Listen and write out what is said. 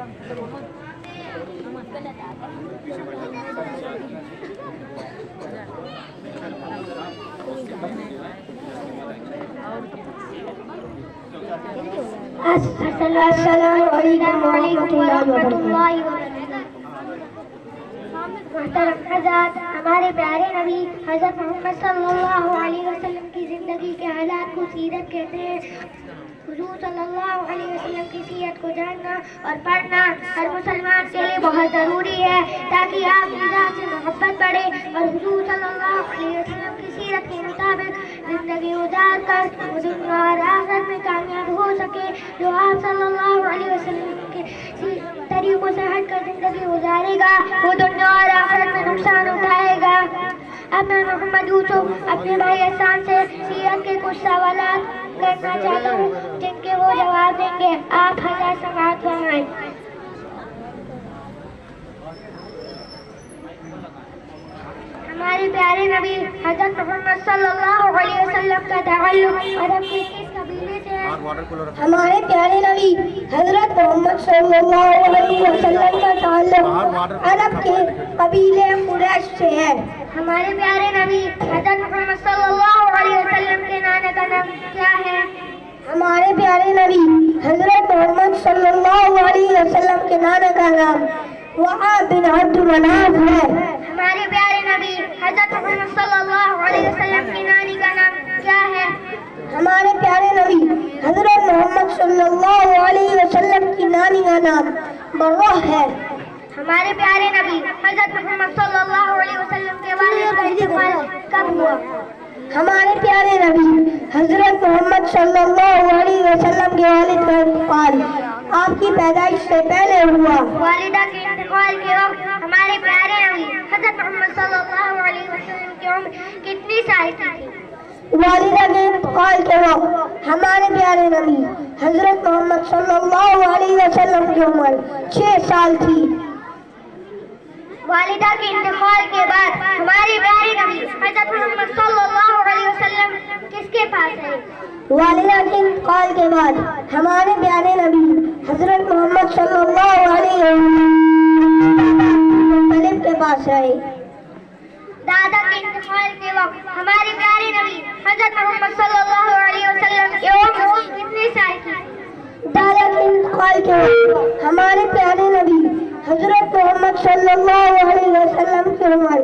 السلام علیکم ورحمۃ اللہ وبرکاتہ۔ محترم حضرات، ہمارے پیارے نبی حضرت محمد صلی اللہ علیہ وسلم کی زندگی کے حالات کو سیرت کہتے ہیں۔ حضور صلی اللہ علیہ وسلم کی سیرت کو جاننا اور پڑھنا ہر مسلمان کے لیے بہت ضروری ہے تاکہ آپ کی ذات سے محبت بڑھے اور حضور صلی اللہ علیہ وسلم کی سیرت کے مطابق زندگی گزار کر دنیا اور آخرت میں کامیاب ہو سکے۔ جو آپ صلی اللہ علیہ وسلم کے طریقوں سے ہٹ کر زندگی گزارے گا وہ دنیا اور آخرت میں نقصان اٹھائے گا۔ اب میں محمد یوسف اپنے بھائی احسان سے سیرت کے کچھ سوالات کرنا چاہتا ہوں جن کے وہ جواب دیں گے۔ آپ حضرات سماعت فرمائیں۔ ہمارے پیارے نبی حضرت محمد صلی اللہ علیہ وسلم کا تعلق عرب کے کس قبیلے سے ہے؟ ہمارے پیارے نبی حضرت محمد صلی اللہ علیہ وسلم کا تعلق عرب کے قبیلے قریش سے ہے۔ ہمارے پیارے نبی حضرت محمد صلی اللہ علیہ وسلم کے نانا کا نام کیا ہے؟ ہمارے پیارے نبی حضرت محمد صلی اللہ علیہ وسلم کے نانا کا نام وہاب بن عبد مناف ہے۔ ہمارے پیارے نبی حضرت محمد صلی اللہ علیہ وسلم کی نانی کا نام کیا ہے؟ ہمارے پیارے نبی حضرت محمد صلی اللہ علیہ وسلم کی نانی کا نام برہ ہے۔ ہمارے پیارے نبی حضرت محمد صلی اللہ علیہ وسلم کے والد کا انتقال کب ہوا؟ ہمارے پیارے نبی حضرت محمد صلی اللہ علیہ وسلم کے والد کا انتقال آپ کی پیدائش سے پہلے ہوا۔ والدہ کے انتقال کے وقت ہمارے پیارے نبی حضرت محمد صلی اللہ علیہ وسلم کی عمر کتنی سال کی تھی؟ والدہ کے انتقال کے وقت ہمارے پیارے نبی حضرت محمد صلی اللہ علیہ وسلم کی عمر 6 سال تھی۔ والدہ کے انتقال کے بعد ہمارے پیارے نبی حضرت محمد صلی اللہ علیہ وسلم کس کے پاس ہے؟ والدہ کے انتقال کے بعد ہمارے پیارے نبی حضرت محمد صلی اللہ علیہ وسلم کے پاس رہے۔ دادا کے انتقال کے وقت ہمارے پیارے نبی حضرت محمد صلی اللہ علیہ وسلم کی عمر کتنے سال کی؟ دادا کے انتقال کے وقت ہمارے پیارے نبی حضرت محمد صلی اللہ علیہ وسلم کی عمر